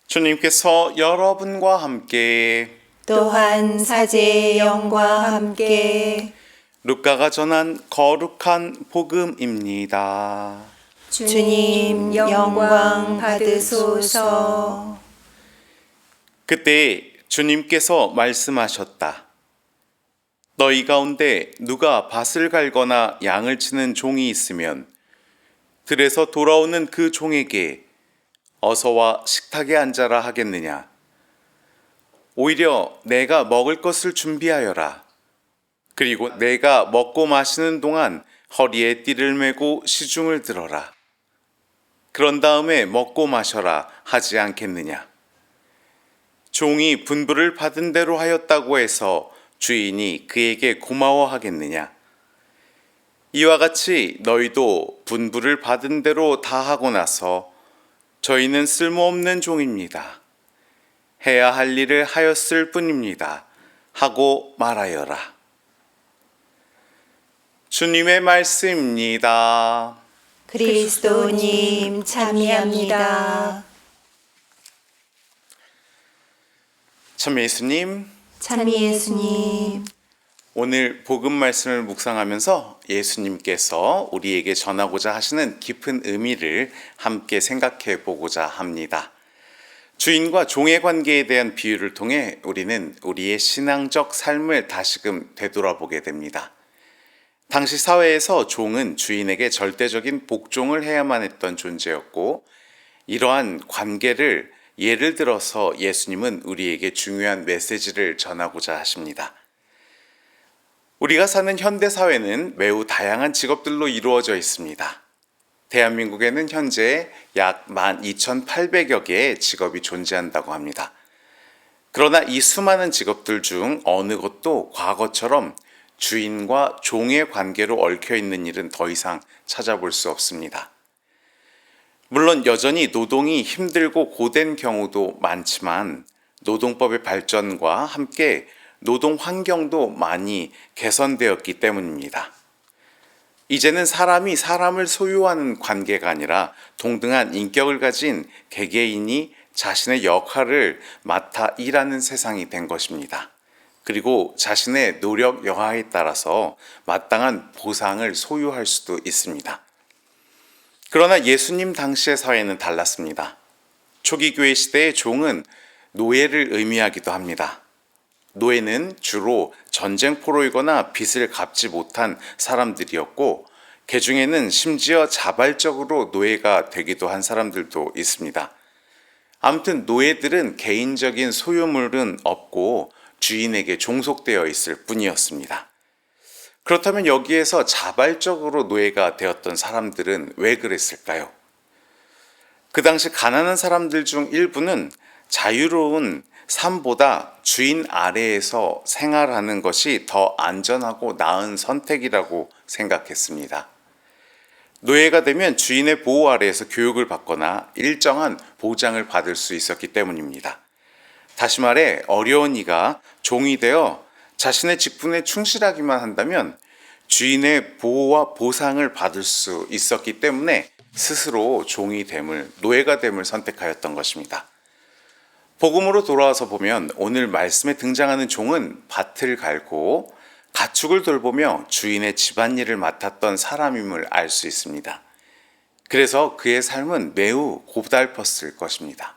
주님께서 여러분과 함께 또한 사제의 영과 함께 루카가 전한 거룩한 복음입니다. 주님 영광 받으소서. 그때 주님께서 말씀하셨다. 너희 가운데 누가 밭을 갈거나 양을 치는 종이 있으면 들에서 돌아오는 그 종에게 어서 와 식탁에 앉아라 하겠느냐? 오히려 내가 먹을 것을 준비하여라. 그리고 내가 먹고 마시는 동안 허리에 띠를 메고 시중을 들어라. 그런 다음에 먹고 마셔라 하지 않겠느냐? 종이 분부를 받은 대로 하였다고 해서 주인이 그에게 고마워하겠느냐? 이와 같이 너희도 분부를 받은 대로 다 하고 나서 저희는 쓸모없는 종입니다. 해야 할 일을 하였을 뿐입니다. 하고 말하여라. 주님의 말씀입니다. 그리스도님 참여합니다. 참 예수님, 참 예수님, 오늘 복음 말씀을 묵상하면서 예수님께서 우리에게 전하고자 하시는 깊은 의미를 함께 생각해 보고자 합니다. 주인과 종의 관계에 대한 비유를 통해 우리는 우리의 신앙적 삶을 다시금 되돌아보게 됩니다. 당시 사회에서 종은 주인에게 절대적인 복종을 해야만 했던 존재였고, 이러한 관계를 예를 들어서 예수님은 우리에게 중요한 메시지를 전하고자 하십니다. 우리가 사는 현대 사회는 매우 다양한 직업들로 이루어져 있습니다. 대한민국에는 현재 약 12,800여 개의 직업이 존재한다고 합니다. 그러나 이 수많은 직업들 중 어느 것도 과거처럼 주인과 종의 관계로 얽혀 있는 일은 더 이상 찾아볼 수 없습니다. 물론 여전히 노동이 힘들고 고된 경우도 많지만 노동법의 발전과 함께 노동 환경도 많이 개선되었기 때문입니다. 이제는 사람이 사람을 소유하는 관계가 아니라 동등한 인격을 가진 개개인이 자신의 역할을 맡아 일하는 세상이 된 것입니다. 그리고 자신의 노력 여하에 따라서 마땅한 보상을 소유할 수도 있습니다. 그러나 예수님 당시의 사회는 달랐습니다. 초기 교회 시대의 종은 노예를 의미하기도 합니다. 노예는 주로 전쟁포로이거나 빚을 갚지 못한 사람들이었고, 그 중에는 심지어 자발적으로 노예가 되기도 한 사람들도 있습니다. 아무튼 노예들은 개인적인 소유물은 없고 주인에게 종속되어 있을 뿐이었습니다. 그렇다면 여기에서 자발적으로 노예가 되었던 사람들은 왜 그랬을까요? 그 당시 가난한 사람들 중 일부는 자유로운 삶보다 주인 아래에서 생활하는 것이 더 안전하고 나은 선택이라고 생각했습니다. 노예가 되면 주인의 보호 아래에서 교육을 받거나 일정한 보장을 받을 수 있었기 때문입니다. 다시 말해 어려운 이가 종이 되어 자신의 직분에 충실하기만 한다면 주인의 보호와 보상을 받을 수 있었기 때문에 스스로 종이 됨을, 노예가 됨을 선택하였던 것입니다. 복음으로 돌아와서 보면 오늘 말씀에 등장하는 종은 밭을 갈고 가축을 돌보며 주인의 집안일을 맡았던 사람임을 알 수 있습니다. 그래서 그의 삶은 매우 고달팠을 것입니다.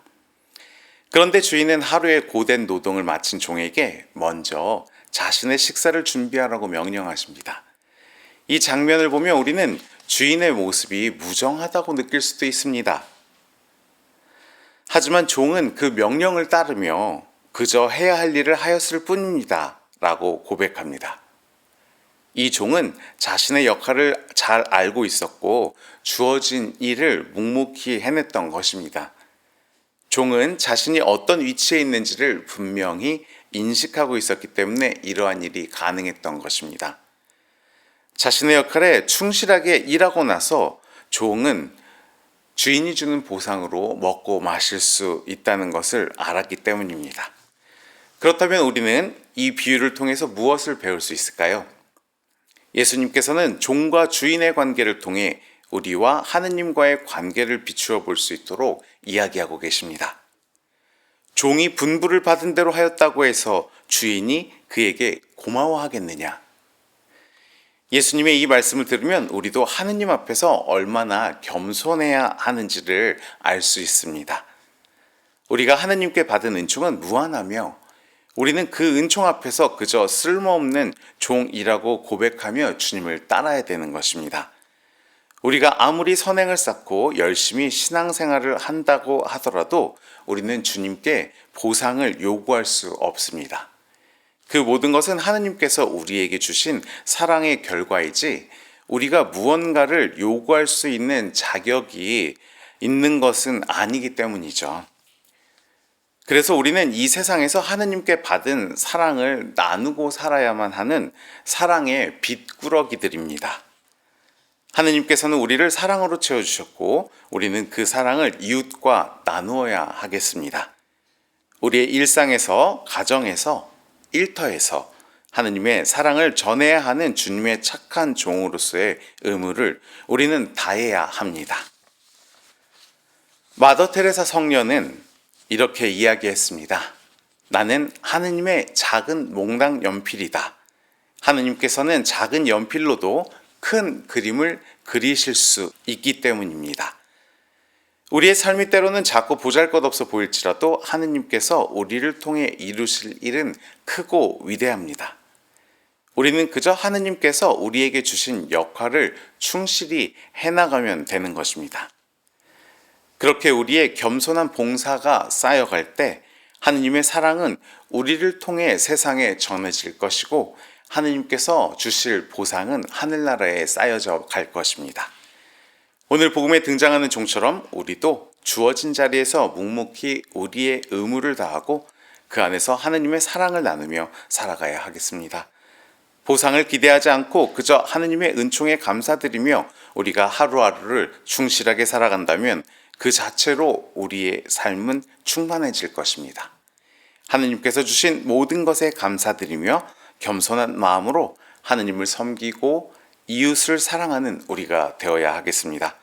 그런데 주인은 하루의 고된 노동을 마친 종에게 먼저 자신의 식사를 준비하라고 명령하십니다. 이 장면을 보면 우리는 주인의 모습이 무정하다고 느낄 수도 있습니다. 하지만 종은 그 명령을 따르며 그저 해야 할 일을 하였을 뿐입니다 라고 고백합니다. 이 종은 자신의 역할을 잘 알고 있었고 주어진 일을 묵묵히 해냈던 것입니다. 종은 자신이 어떤 위치에 있는지를 분명히 인식하고 있었기 때문에 이러한 일이 가능했던 것입니다. 자신의 역할에 충실하게 일하고 나서 종은 주인이 주는 보상으로 먹고 마실 수 있다는 것을 알았기 때문입니다. 그렇다면 우리는 이 비유를 통해서 무엇을 배울 수 있을까요? 예수님께서는 종과 주인의 관계를 통해 우리와 하느님과의 관계를 비추어 볼 수 있도록 이야기하고 계십니다. 종이 분부를 받은 대로 하였다고 해서 주인이 그에게 고마워하겠느냐? 예수님의 이 말씀을 들으면 우리도 하느님 앞에서 얼마나 겸손해야 하는지를 알 수 있습니다. 우리가 하느님께 받은 은총은 무한하며 우리는 그 은총 앞에서 그저 쓸모없는 종이라고 고백하며 주님을 따라야 되는 것입니다. 우리가 아무리 선행을 쌓고 열심히 신앙생활을 한다고 하더라도 우리는 주님께 보상을 요구할 수 없습니다. 그 모든 것은 하느님께서 우리에게 주신 사랑의 결과이지 우리가 무언가를 요구할 수 있는 자격이 있는 것은 아니기 때문이죠. 그래서 우리는 이 세상에서 하느님께 받은 사랑을 나누고 살아야만 하는 사랑의 빚꾸러기들입니다. 하느님께서는 우리를 사랑으로 채워주셨고 우리는 그 사랑을 이웃과 나누어야 하겠습니다. 우리의 일상에서, 가정에서, 일터에서 하느님의 사랑을 전해야 하는 주님의 착한 종으로서의 의무를 우리는 다해야 합니다. 마더 테레사 성녀는 이렇게 이야기했습니다. 나는 하느님의 작은 몽당 연필이다. 하느님께서는 작은 연필로도 큰 그림을 그리실 수 있기 때문입니다. 우리의 삶이 때로는 작고 보잘것없어 보일지라도 하느님께서 우리를 통해 이루실 일은 크고 위대합니다. 우리는 그저 하느님께서 우리에게 주신 역할을 충실히 해나가면 되는 것입니다. 그렇게 우리의 겸손한 봉사가 쌓여갈 때 하느님의 사랑은 우리를 통해 세상에 전해질 것이고 하느님께서 주실 보상은 하늘나라에 쌓여져 갈 것입니다. 오늘 복음에 등장하는 종처럼 우리도 주어진 자리에서 묵묵히 우리의 의무를 다하고 그 안에서 하느님의 사랑을 나누며 살아가야 하겠습니다. 보상을 기대하지 않고 그저 하느님의 은총에 감사드리며 우리가 하루하루를 충실하게 살아간다면 그 자체로 우리의 삶은 충만해질 것입니다. 하느님께서 주신 모든 것에 감사드리며 겸손한 마음으로 하느님을 섬기고 이웃을 사랑하는 우리가 되어야 하겠습니다.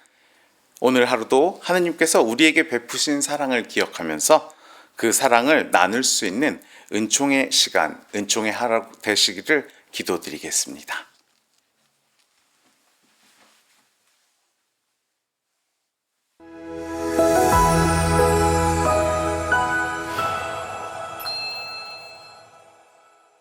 오늘 하루도 하느님께서 우리에게 베푸신 사랑을 기억하면서 그 사랑을 나눌 수 있는 은총의 시간, 은총의 하루 되시기를 기도드리겠습니다.